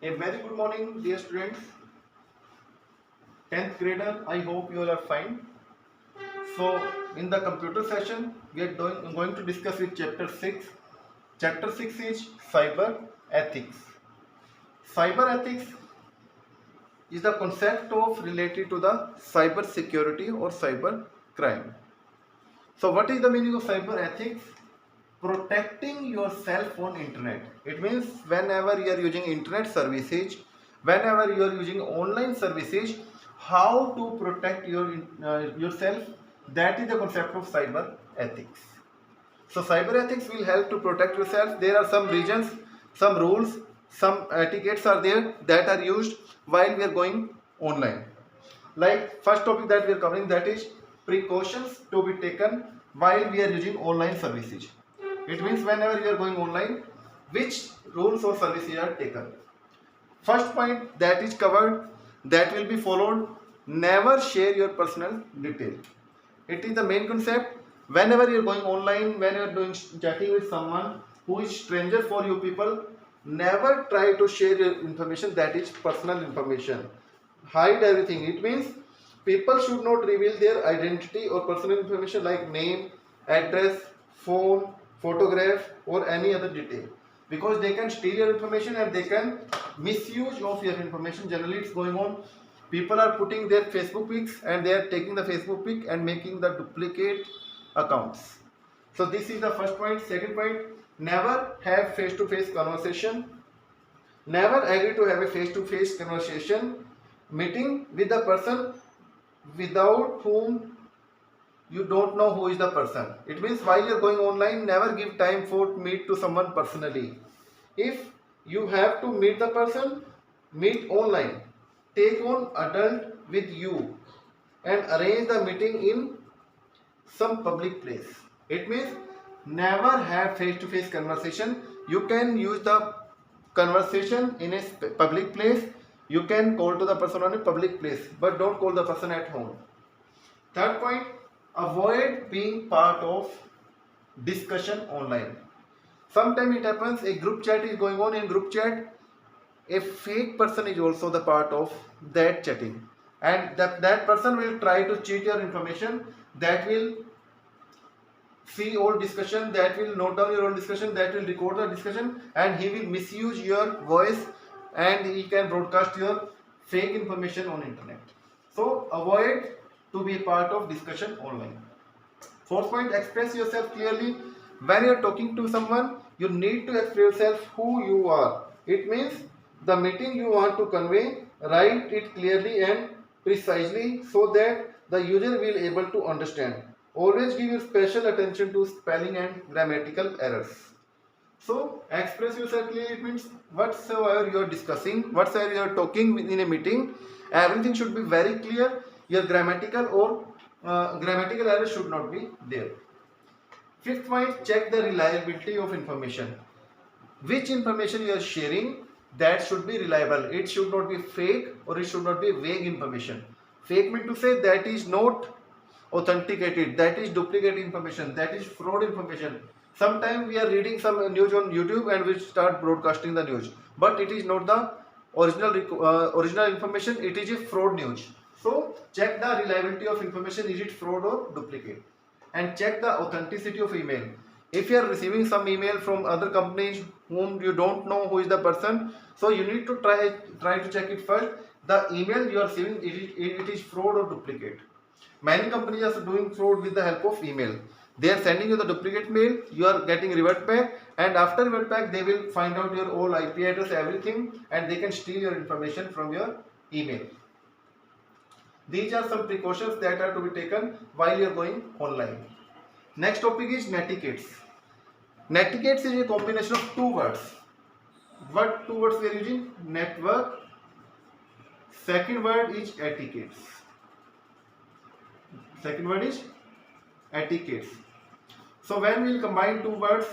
A very good morning, dear students. 10th grader, I hope you all are fine. So, in the computer session, we are going to discuss with chapter 6. Chapter 6 is cyber ethics. Cyber ethics is the concept of related to the cyber security or cyber crime. So, what is the meaning of cyber ethics? Protecting yourself on internet. It means whenever you are using internet services, whenever you are using online services, how to protect yourself. That is the concept of cyber ethics. So cyber ethics will help to protect yourself. There are some regions, some rules, some etiquettes are there that are used while we are going online. Like first topic that we are covering, that is precautions to be taken while we are using online services. It means whenever you are going online, which rules or services are taken. First point that is covered, that will be followed: never share your personal detail. It is the main concept. Whenever you are going online, when you are doing chatting with someone who is stranger for you people, never try to share your information that is personal information. Hide everything. It means people should not reveal their identity or personal information like name, address, phone, photograph, or any other detail, because they can steal your information and they can misuse of your information. Generally it's going on, people are putting their Facebook pics and they are taking the Facebook pic and making the duplicate accounts. So this is the first point. Second point, never have face to face conversation. Never agree to have a face to face conversation meeting with the person without whom you don't know who is the person. It means while you're going online, never give time for meet to someone personally. If you have to meet the person, meet online. Take on adult with you and arrange the meeting in some public place. It means never have face to face conversation. You can use the conversation in a public place. You can call to the person on a public place, but don't call the person at home. Third point, avoid being part of discussion online. Sometimes it happens a group chat is going on. In group chat, a fake person is also the part of that chatting, and that person will try to cheat your information, that will see all discussion, that will note down your own discussion, that will record the discussion, and he will misuse your voice and he can broadcast your fake information on internet. So avoid to be part of discussion online. Fourth point, express yourself clearly. When you are talking to someone, you need to express yourself who you are. It means the meaning you want to convey, write it clearly and precisely so that the user will able to understand. Always give your special attention to spelling and grammatical errors. So express yourself clearly. It means whatsoever you are discussing, whatsoever you are talking in a meeting, everything should be very clear. Your grammatical or grammatical errors should not be there. Fifth point, check the reliability of information. Which information you are sharing, that should be reliable. It should not be fake or it should not be vague information. Fake means to say that is not authenticated, that is duplicate information, that is fraud information. Sometimes we are reading some news on YouTube and we start broadcasting the news, but it is not the original information, it is a fraud news. So check the reliability of information, is it fraud or duplicate, and check the authenticity of email. If you are receiving some email from other companies whom you don't know who is the person, so you need to try to check it first. The email you are receiving, it is fraud or duplicate. Many companies are doing fraud with the help of email. They are sending you the duplicate mail, you are getting revert back, and after revert back they will find out your whole IP address, everything, and they can steal your information from your email. These are some precautions that are to be taken while you are going online. Next topic is netiquettes. Netiquettes is a combination of two words. What two words we are using? Network. Second word is etiquettes. Second word is etiquettes. So when we will combine two words,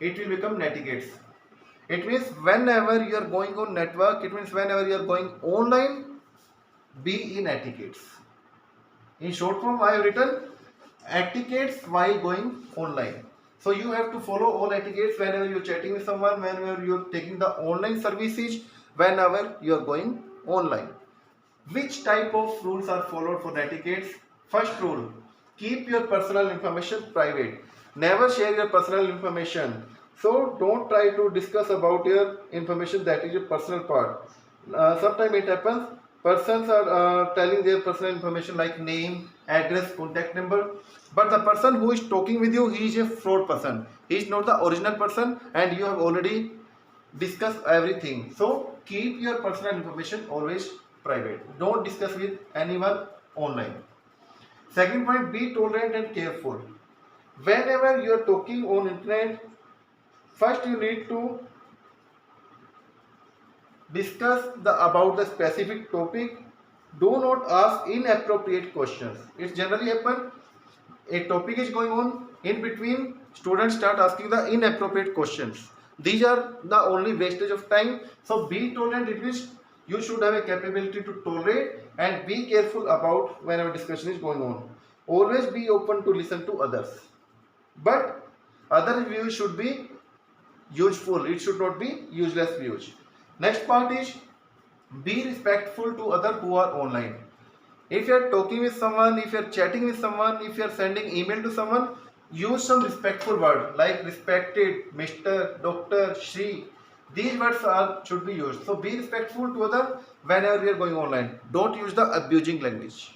it will become netiquettes. It means whenever you are going on network, it means whenever you are going online, be in etiquettes. In short form, I have written etiquettes while going online. So you have to follow all etiquettes whenever you are chatting with someone, whenever you are taking the online services, whenever you are going online. Which type of rules are followed for etiquettes? First rule, keep your personal information private. Never share your personal information. So don't try to discuss about your information that is your personal part. Sometimes it happens, persons are telling their personal information like name, address, contact number. But the person who is talking with you, he is a fraud person. He is not the original person and you have already discussed everything. So keep your personal information always private. Don't discuss with anyone online. Second point, be tolerant and careful. Whenever you are talking on internet, first you need to discuss about the specific topic. Do not ask inappropriate questions. It generally happens, a topic is going on, in between students start asking the inappropriate questions. These are the only wastage of time. So be tolerant. It means you should have a capability to tolerate and be careful about whenever discussion is going on. Always be open to listen to others, but other views should be useful. It should not be useless views. Next part is be respectful to others who are online. If you are talking with someone, if you are chatting with someone, if you are sending email to someone, use some respectful word like respected, Mr., Doctor, Shri. These words should be used. So be respectful to others whenever we are going online. Don't use the abusing language.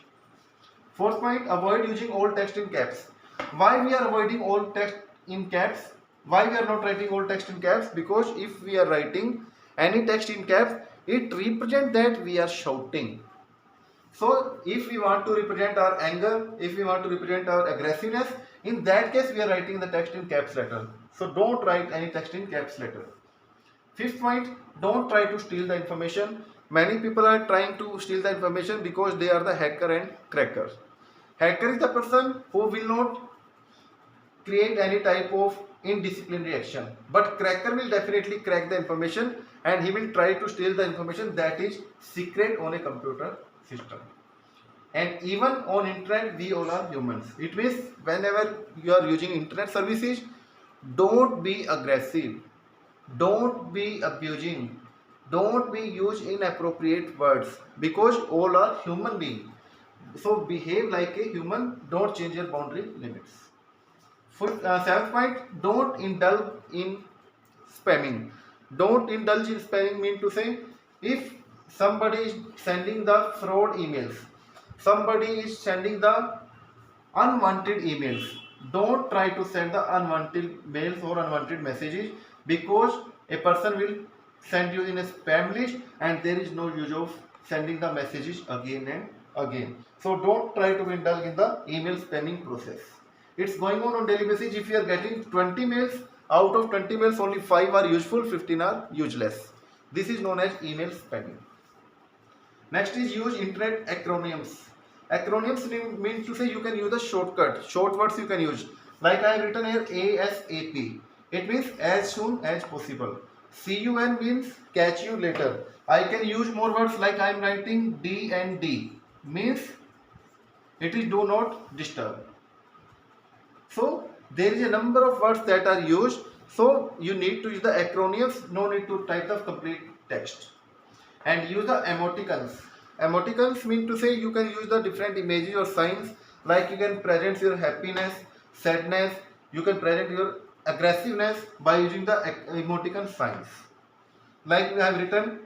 Fourth point, avoid using all text in caps. Why we are avoiding all text in caps? Why we are not writing all text in caps? Because if we are writing any text in caps, it represents that we are shouting. So if we want to represent our anger, if we want to represent our aggressiveness, in that case we are writing the text in caps letter. So don't write any text in caps letter. Fifth point, don't try to steal the information. Many people are trying to steal the information because they are the hacker and cracker. Hacker is the person who will not create any type of indisciplined reaction, but cracker will definitely crack the information and he will try to steal the information that is secret on a computer system. And even on internet, we all are humans. It means whenever you are using internet services, don't be aggressive, don't be abusing, don't be use inappropriate words, because all are human beings. So behave like a human, don't change your boundary limits. Seventh point, don't indulge in spamming. Don't indulge in spamming mean to say, if somebody is sending the fraud emails, somebody is sending the unwanted emails, don't try to send the unwanted mails or unwanted messages, because a person will send you in a spam list and there is no use of sending the messages again and again. So don't try to indulge in the email spamming process. It's going on daily basis. If you are getting 20 mails, out of 20 mails only 5 are useful, 15 are useless. This is known as email spamming. Next is use internet acronyms. Acronyms means to say you can use the shortcut, short words you can use. Like I have written here ASAP. It means as soon as possible. CUN means catch you later. I can use more words like I am writing DND. Means it is do not disturb. So there is a number of words that are used. So you need to use the acronyms. No need to type the complete text. And use the emoticons. Emoticons mean to say you can use the different images or signs, like you can present your happiness, sadness, you can present your aggressiveness by using the emoticon signs. Like we have written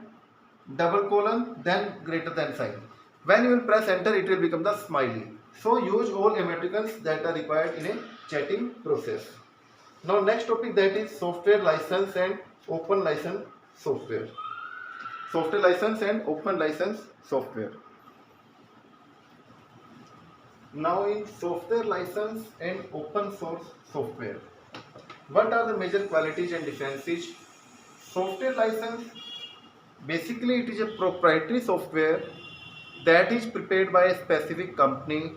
double colon then greater than sign. When you will press enter, it will become the smiley. So use all emoticons that are required in a chatting process. Now next topic, that is software license and open license software. Software license and open license software. Now in software license and open source software, what are the major qualities and differences? Software license, basically it is a proprietary software that is prepared by a specific company.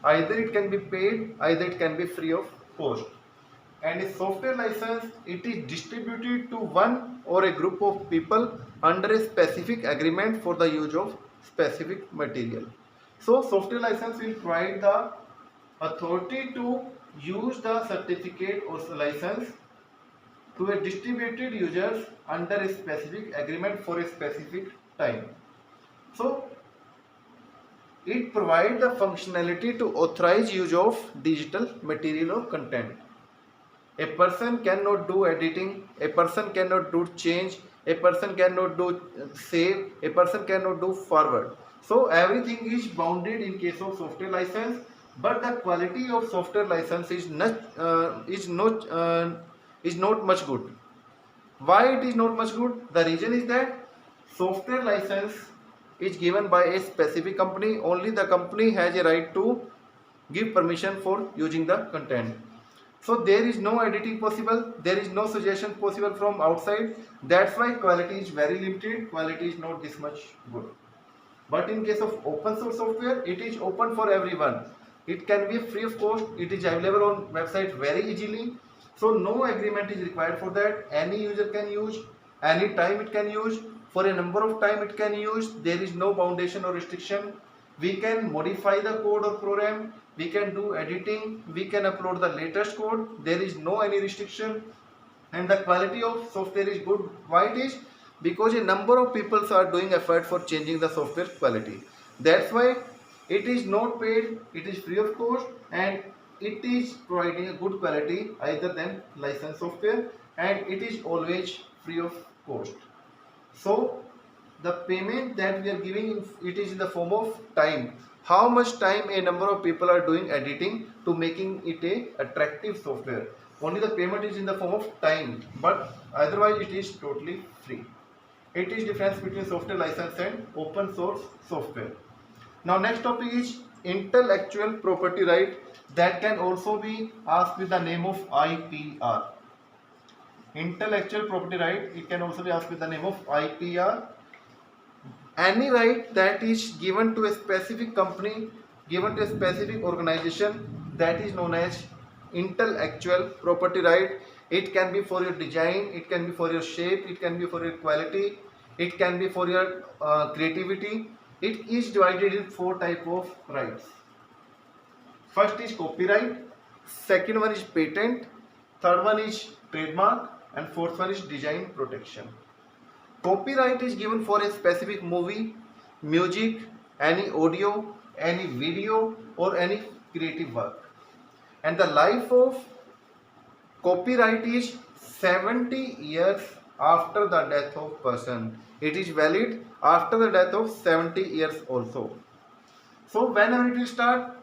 Either it can be paid, either it can be free of cost. And a software license, it is distributed to one or a group of people under a specific agreement for the use of specific material. So software license will provide the authority to use the certificate or license to a distributed users under a specific agreement for a specific time. So it provides the functionality to authorize use of digital material or content. A person cannot do editing, a person cannot do change, a person cannot do save, a person cannot do forward. So everything is bounded in case of software license, but the quality of software license is not much good. Why it is not much good? The reason is that software license is given by a specific company. Only the company has a right to give permission for using the content. So there is no editing possible, there is no suggestion possible from outside. That's why quality is very limited, quality is not this much good. But in case of open source software, it is open for everyone. It can be free of cost, it is available on website very easily. So no agreement is required for that. Any user can use, any time it can use, for a number of time it can use. There is no foundation or restriction. We can modify the code or program, we can do editing, we can upload the latest code. There is no any restriction, and the quality of software is good. Why it is? Because a number of people are doing effort for changing the software quality. That's why it is not paid, it is free of cost, and it is providing a good quality either than licensed software, and it is always free of cost. So the payment that we are giving, it is in the form of time. How much time a number of people are doing editing to making it a attractive software. Only the payment is in the form of time, but otherwise it is totally free. It is difference between software license and open source software. Now next topic is intellectual property right, that can also be asked with the name of IPR. Intellectual property right, it can also be asked with the name of IPR. Any right that is given to a specific company, given to a specific organization, that is known as intellectual property right. It can be for your design, it can be for your shape, it can be for your quality, it can be for your creativity. It is divided in 4 types of rights. First is copyright, second one is patent, third one is trademark, and fourth one is design protection. Copyright is given for a specific movie, music, any audio, any video, or any creative work. And the life of copyright is 70 years after the death of person. It is valid after the death of 70 years also. So whenever it will start,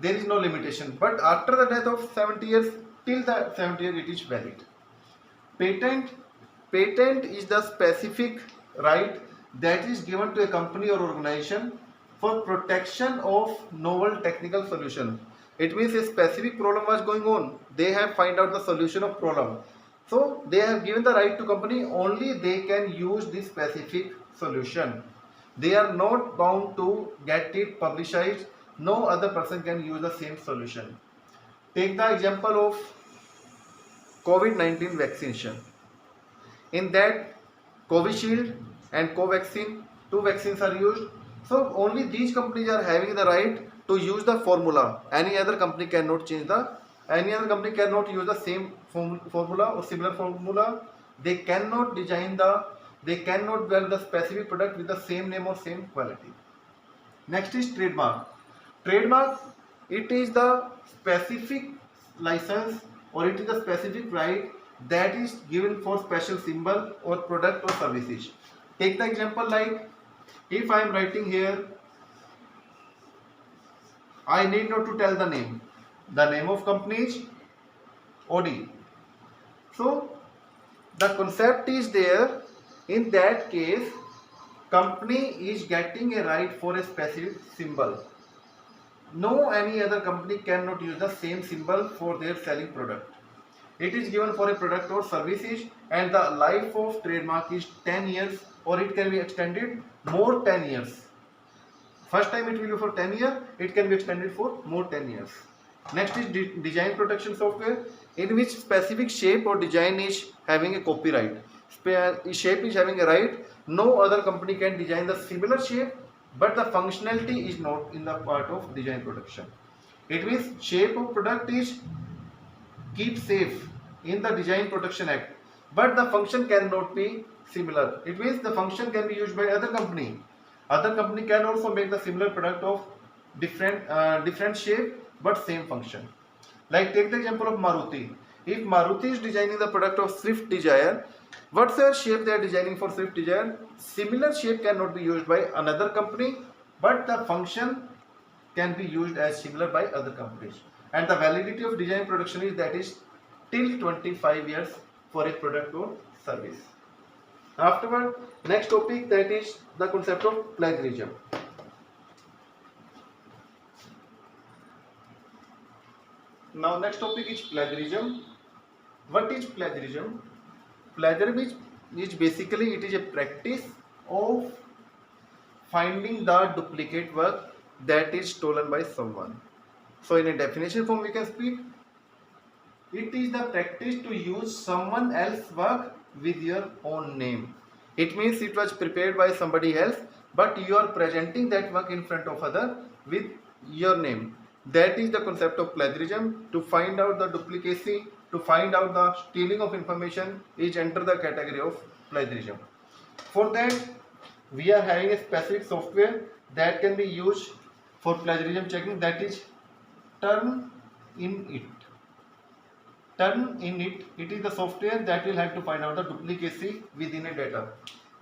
there is no limitation. But after the death of 70 years, till the 70 years, it is valid. Patent is the specific right that is given to a company or organization for protection of novel technical solution. It means a specific problem was going on, they have find out the solution of problem. So they have given the right to company, only they can use this specific solution. They are not bound to get it publicized. No other person can use the same solution. Take the example of COVID-19 vaccination. In that, Covishield and Covaxin, 2 vaccines are used. So only these companies are having the right to use the formula. Any other company cannot use the same formula or similar formula. They cannot they cannot develop the specific product with the same name or same quality. Next is trademark. Trademark, it is the specific license, or it is the specific right that is given for special symbol or product or services. Take the example like, if I am writing here, I need not to tell the name. The name of company is OD. So the concept is there. In that case, company is getting a right for a specific symbol. No any other company cannot use the same symbol for their selling product. It is given for a product or services, and the life of trademark is 10 years, or it can be extended more 10 years. First time it will be for 10 years, it can be extended for more 10 years. Next is design protection software, in which specific shape or design is having a copyright. Shape is having a right. No other company can design the similar shape, but the functionality is not in the part of design protection. It means shape of product is keep safe in the Design Protection Act. but the function cannot be similar. It means the function can be used by other company. Other company can also make the similar product of different shape but same function. Like take the example of Maruti. If Maruti is designing the product of Swift Desire, whatsoever shape they are designing for Swift Desire, similar shape cannot be used by another company, but the function can be used as similar by other companies. And the validity of design production is till 25 years for a product or service. Afterward, next topic, that is the concept of plagiarism. Now next topic is plagiarism. What is plagiarism? Plagiarism is basically it is a practice of finding the duplicate work that is stolen by someone. So in a definition form we can speak, it is the practice to use someone else's work with your own name. It means it was prepared by somebody else, but you are presenting that work in front of other with your name. That is the concept of plagiarism. To find out the duplicacy, to find out the stealing of information is enter the category of plagiarism. For that, we are having a specific software that can be used for plagiarism checking, that is Turnitin. Turnitin, it is the software that will help to find out the duplicacy within a data.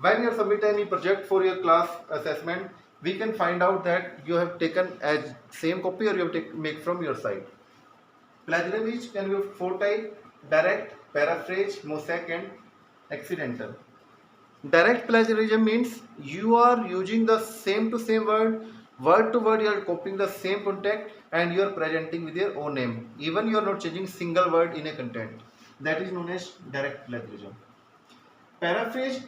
When you submit any project for your class assessment, we can find out that you have taken as same copy or you have make from your side. Plagiarism can be of four types: direct, paraphrase, mosaic and accidental. Direct plagiarism means you are using the same to same word to word you are copying the same content and you are presenting with your own name. Even you are not changing single word in a content. That is known as direct plagiarism. Paraphrase,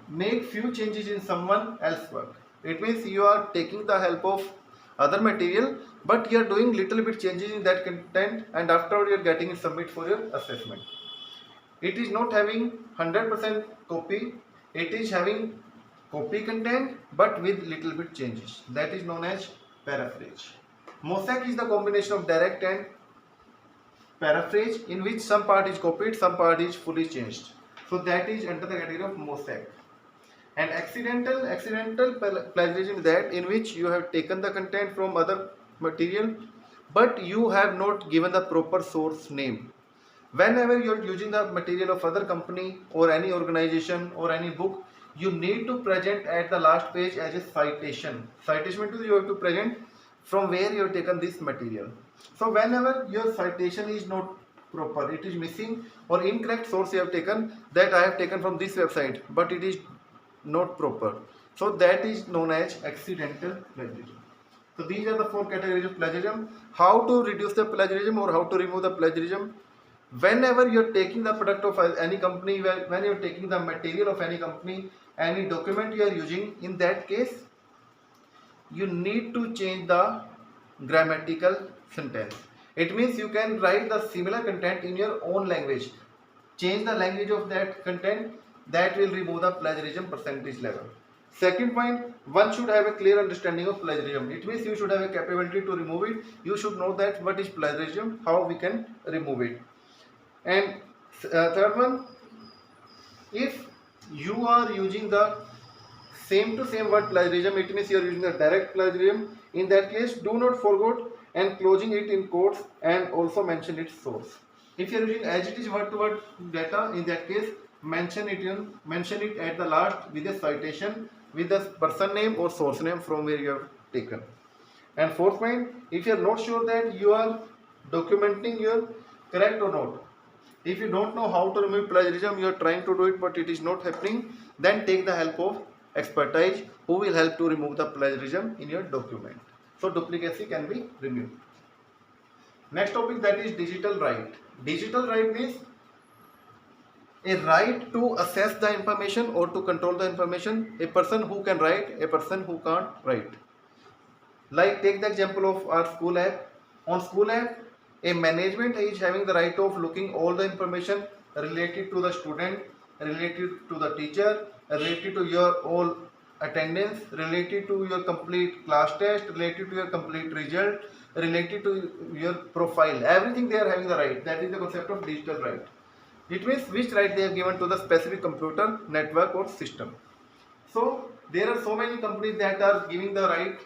make few changes in someone else's work. It means you are taking the help of other material, but you are doing little bit changes in that content and afterward you are getting it submit for your assessment. It is not having 100% copy, it is having copy content but with little bit changes. That is known as paraphrase. Mosaic is the combination of direct and paraphrase in which some part is copied, some part is fully changed. So that is under the category of mosaic. And accidental plagiarism is that in which you have taken the content from other material but you have not given the proper source name. Whenever you are using the material of other company or any organization or any book, you need to present at the last page as a citation. Citation means you have to present from where you have taken this material. So whenever your citation is not proper, it is missing or incorrect source you have taken, that I have taken from this website but it is not proper. So that is known as accidental plagiarism. So these are the four categories of plagiarism. How to reduce the plagiarism or how to remove the plagiarism? Whenever you are taking the product of any company, when you are taking the material of any company, any document you are using, in that case you need to change the grammatical sentence. It means you can write the similar content in your own language, change the language of that content, that will remove the plagiarism percentage level. Second point, one should have a clear understanding of plagiarism. It means you should have a capability to remove it. You should know that what is plagiarism, how we can remove it. And third one, if you are using the same to same word plagiarism, it means you are using the direct plagiarism. In that case, do not forget and closing it in quotes and also mention its source. If you are using as it is word to word data, in that case mention it at the last with a citation with the person name or source name from where you have taken. And fourth point, if you are not sure that you are documenting your correct or not, if you don't know how to remove plagiarism, you are trying to do it but it is not happening, then take the help of expertise who will help to remove the plagiarism in your document. So duplicacy can be removed. Next topic, that is digital right. Digital right means a right to access the information or to control the information. A person who can write, a person who can't write. Like take the example of our school app. On school app, a management is having the right of looking all the information related to the student, related to the teacher, related to your all attendance, related to your complete class test, related to your complete result, related to your profile. Everything they are having the right. That is the concept of digital right. It means which right they have given to the specific computer, network or system. So there are so many companies that are giving the right,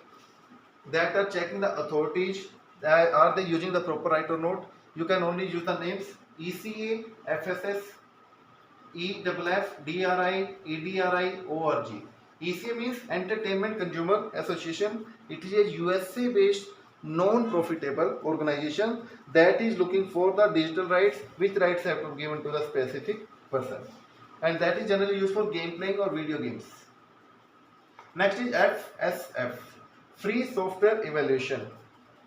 that are checking the authorities, are they using the proper right or not. You can only use the names ECA, FSS, EFF, DRI, EDRI, ORG. ECA means Entertainment Consumer Association. It is a USA based non-profitable organization that is looking for the digital rights, which rights have to be given to the specific person, and that is generally used for game playing or video games. Next is FSF, Free Software Evaluation.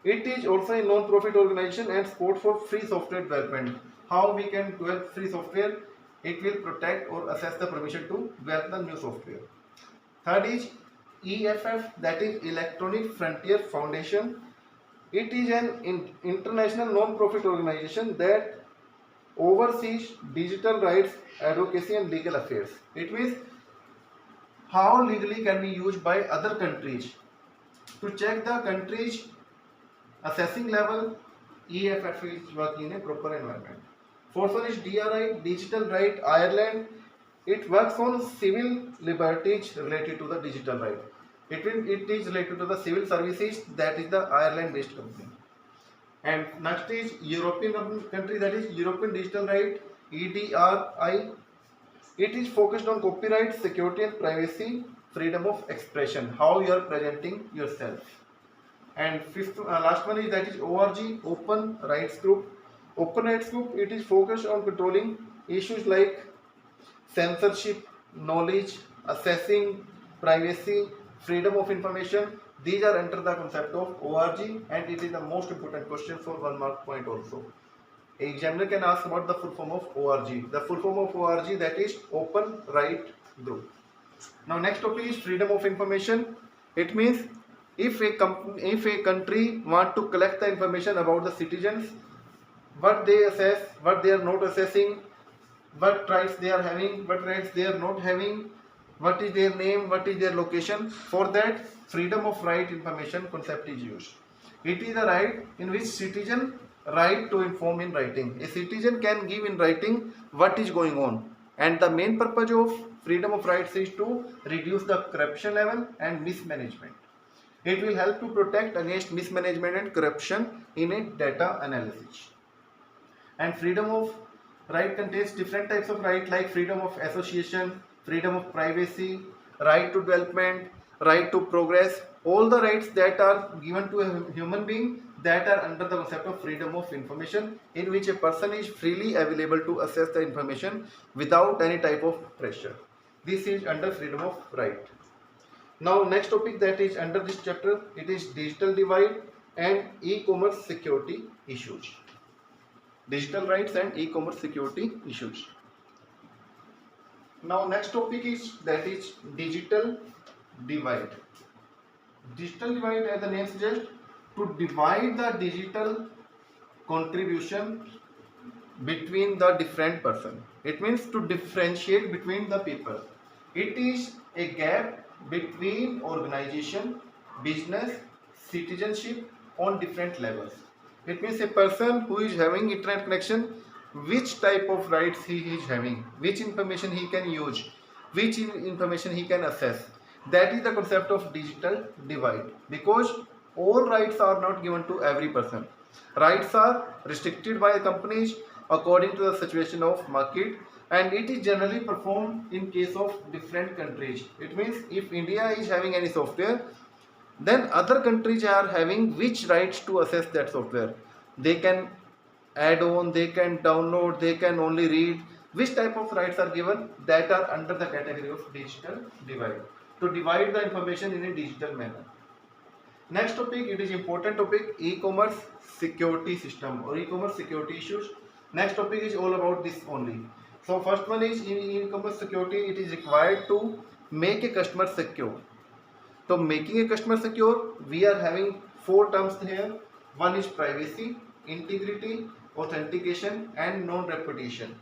It is also a non-profit organization and support for free software development. How we can develop free software? It will protect or assess the permission to develop the new software. Third is EFF, that is Electronic Frontier Foundation. It is an international non-profit organization that oversees digital rights, advocacy and legal affairs. It means how legally can be used by other countries. To check the country's assessing level, EFF is working in a proper environment. Fourth one is DRI, Digital Right Ireland. It works on civil liberties related to the digital right. It is related to the civil services, that is the Ireland based company. And next is European country, that is European Digital Right, EDRI. It is focused on copyright, security and privacy, freedom of expression, how you are presenting yourself. And fifth, last one is that is ORG, Open Rights Group. Open Rights Group, it is focused on controlling issues like censorship, knowledge, assessing, privacy, freedom of information. These are under the concept of ORG, and it is the most important question for 1 mark point also. A examiner can ask about the full form of ORG. The full form of ORG, that is Open Right Group. Now next topic is freedom of information. It means if a country want to collect the information about the citizens, what they assess, what they are not assessing, what rights they are having, what rights they are not having, what is their name, what is their location. For that, freedom of right information concept is used. It is a right in which citizen right to inform in writing. A citizen can give in writing what is going on, and the main purpose of freedom of rights is to reduce the corruption level and mismanagement. It will help to protect against mismanagement and corruption in a data analysis. And freedom of right contains different types of right, like freedom of association, freedom of privacy, right to development, right to progress. All the rights that are given to a human being, that are under the concept of freedom of information, in which a person is freely available to access the information without any type of pressure. This is under freedom of right. Now next topic that is under this chapter, it is digital divide and e-commerce security issues. Digital rights and e-commerce security issues. Now next topic is that is digital divide. Digital divide, as the name suggests, to divide the digital contribution between the different person. It means to differentiate between the people. It is a gap between organization, business, citizenship on different levels. It means a person who is having internet connection, which type of rights he is having, which information he can use, which information he can access. That is the concept of digital divide, because all rights are not given to every person. Rights are restricted by companies according to the situation of market, and it is generally performed in case of different countries. It means if India is having any software, then other countries are having which rights to access that software. They can add on, they can download, they can only read. Which type of rights are given, that are under the category of digital divide, to divide the information in a digital manner. Next topic, it is important topic, e-commerce security system or e-commerce security issues. Next topic is all about this only. So first one is in e-commerce security, it is required to make a customer secure. So making a customer secure, we are having 4 terms here. One is privacy, integrity, authentication and non-repetition.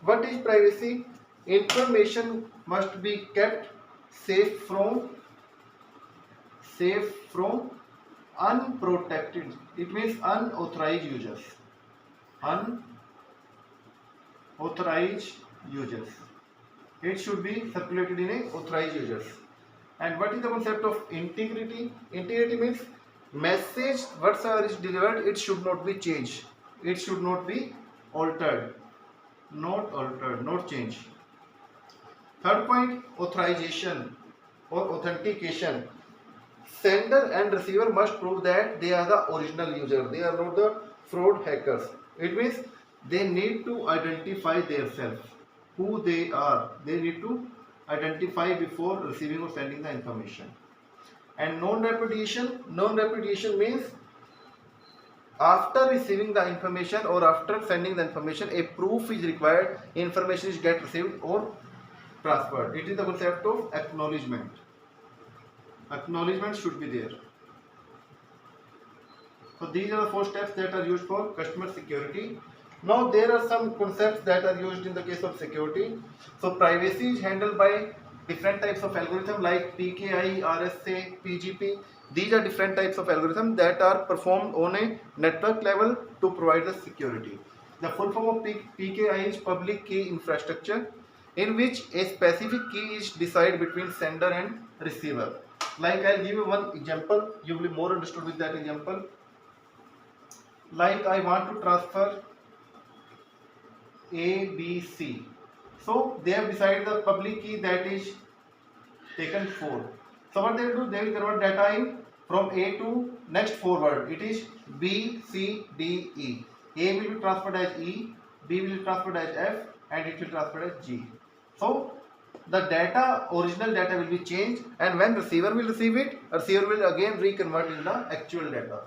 What is privacy? Information must be kept safe from unprotected. It means unauthorized users. authorized users. It should be circulated in a authorized users. And what is the concept of integrity? Integrity means message whatsoever is delivered, it should not be changed. It should not be altered. Not altered, not changed. Third point, authorization or authentication. Sender and receiver must prove that they are the original user. They are not the fraud hackers. It means they need to identify themselves, who they are. They need to identify before receiving or sending the information. And non-repudiation means after receiving the information or after sending the information, a proof is required, information is get received or transferred. It is the concept of acknowledgement. Acknowledgement should be there. So these are the 4 steps that are used for customer security. Now there are some concepts that are used in the case of security. So privacy is handled by different types of algorithm like PKI, RSA, PGP. These are different types of algorithm that are performed on a network level to provide the security. The full form of PKI is public key infrastructure, in which a specific key is decided between sender and receiver. Like I'll give you one example, you will be more understood with that example. Like I want to transfer A, B, C. So they have decided the public key that is taken 4. So what they will do, they will convert data in from A to next forward. It is B, C, D, E. A will be transferred as E, B will be transferred as F, and it will be transferred as G. So the data, original data will be changed, and when receiver will receive it, receiver will again reconvert in the actual data.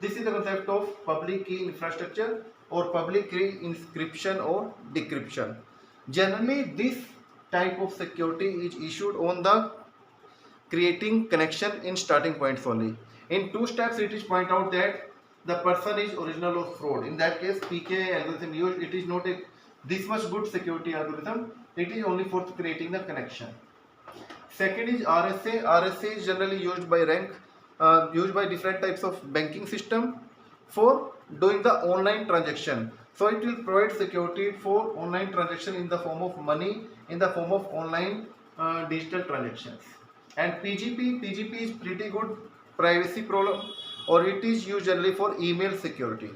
This is the concept of public key infrastructure or public key encryption or decryption. Generally, this type of security is issued on the creating connection in starting points only. In 2 steps, it is point out that the person is original or fraud. In that case, PKI algorithm used, it is not a this much good security algorithm. It is only for creating the connection. Second is RSA. RSA is generally used by used by different types of banking system for doing the online transaction. So it will provide security for online transaction in the form of money, in the form of online digital transactions. And PGP is pretty good privacy problem, or it is used generally for email security.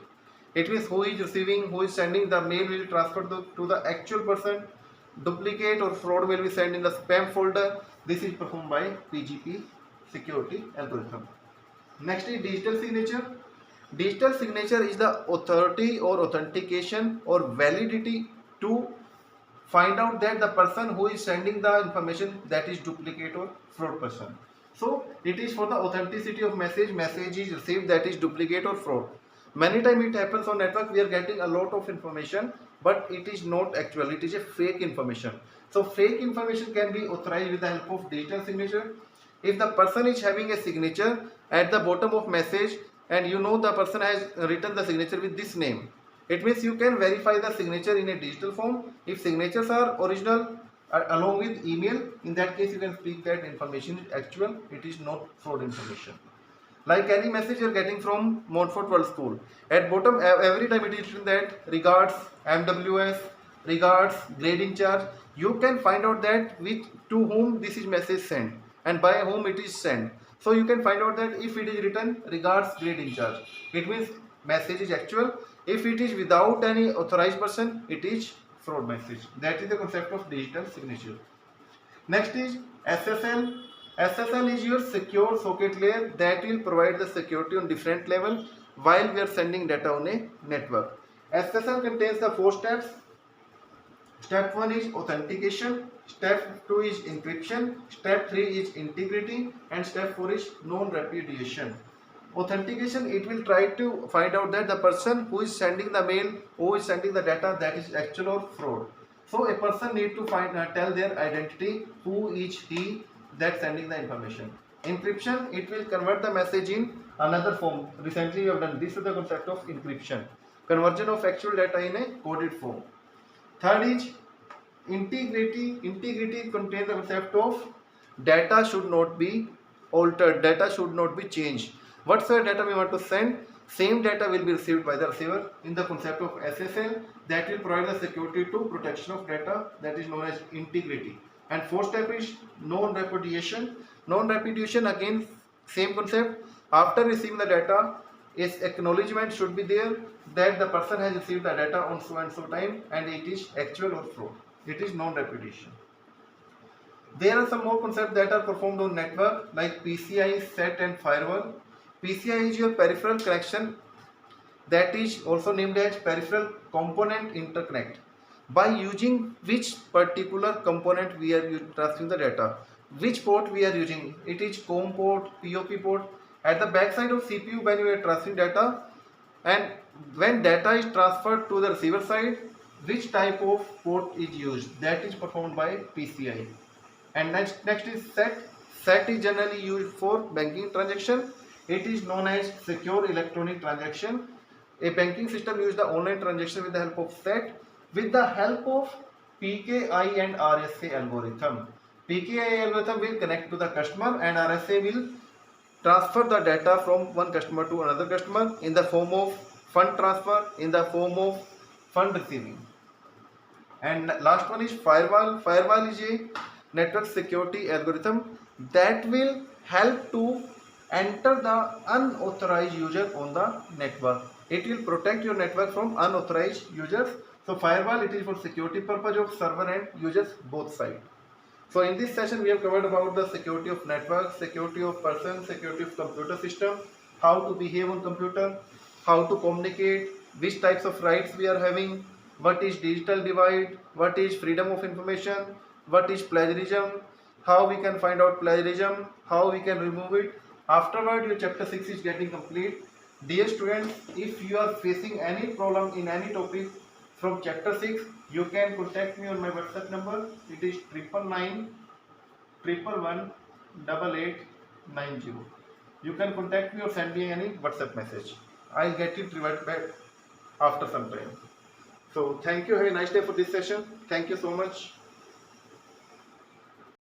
It means who is receiving, who is sending the mail will transfer to the actual person. Duplicate or fraud will be sent in the spam folder. This is performed by PGP security algorithm. Next is digital signature. Digital signature is the authority or authentication or validity to find out that the person who is sending the information that is duplicate or fraud person. So it is for the authenticity of message is received that is duplicate or fraud. Many times it happens on network, we are getting a lot of information, but it is not actual, it is a fake information. So fake information can be authorized with the help of digital signature. If the person is having a signature at the bottom of message and you know the person has written the signature with this name, it means you can verify the signature in a digital form. If signatures are original along with email, in that case you can speak that information is actual, it is not fraud information. Like any message you are getting from Montfort World School, at bottom every time it is written that regards MWS, regards grade in charge. You can find out that to whom this is message sent and by whom it is sent. So you can find out that if it is written regards grade in charge, it means message is actual. If it is without any authorized person, it is fraud message. That is the concept of digital signature. Next is SSL. SSL is your secure socket layer that will provide the security on different level while we are sending data on a network. SSL contains the 4 steps. Step 1 is authentication, step 2 is encryption, step 3 is integrity, and step 4 is non-repudiation. Authentication, it will try to find out that the person who is sending the mail, who is sending the data, that is actual or fraud. So a person need to tell their identity, who is he that sending the information. Encryption, it will convert the message in another form. Recently we have done this is the concept of encryption, conversion of actual data in a coded form. Third is integrity. Integrity contains the concept of data should not be altered, data should not be changed. Whatsoever data we want to send, Same data will be received by the receiver in the concept of SSL that will provide the security to protection of data, that is known as integrity. And fourth step is non-repudiation. Non-repudiation, again same concept. After receiving the data, its acknowledgement should be there that the person has received the data on so and so time and it is actual or fraud. It is non-repudiation. There are some more concepts that are performed on network like PCI, SET and firewall. PCI is your peripheral connection, that is also named as peripheral component interconnect. By using which particular component we are transferring the data, which port we are using, it is COM port, POP port. At the back side of CPU when you are transferring data, and when data is transferred to the receiver side, which type of port is used, that is performed by PCI. And next is SET. SET is generally used for banking transaction. It is known as secure electronic transaction. A banking system uses the online transaction with the help of SET with the help of PKI and RSA algorithm. PKI algorithm will connect to the customer and RSA will transfer the data from one customer to another customer in the form of fund transfer, in the form of fund receiving. And last one is firewall. Firewall is a network security algorithm that will help to enter the unauthorized user on the network. It will protect your network from unauthorized users. So firewall, it is for security purpose of server and users both sides. So in this session we have covered about the security of network, security of person, security of computer system, how to behave on computer, how to communicate, which types of rights we are having, what is digital divide, what is freedom of information, what is plagiarism, how we can find out plagiarism, how we can remove it. Afterward your chapter 6 is getting complete. Dear students, if you are facing any problem in any topic from chapter 6, you can contact me on my WhatsApp number. It is 999118890. You can contact me or send me any WhatsApp message. I'll get it revert back after some time. So thank you. Have a nice day for this session. Thank you so much.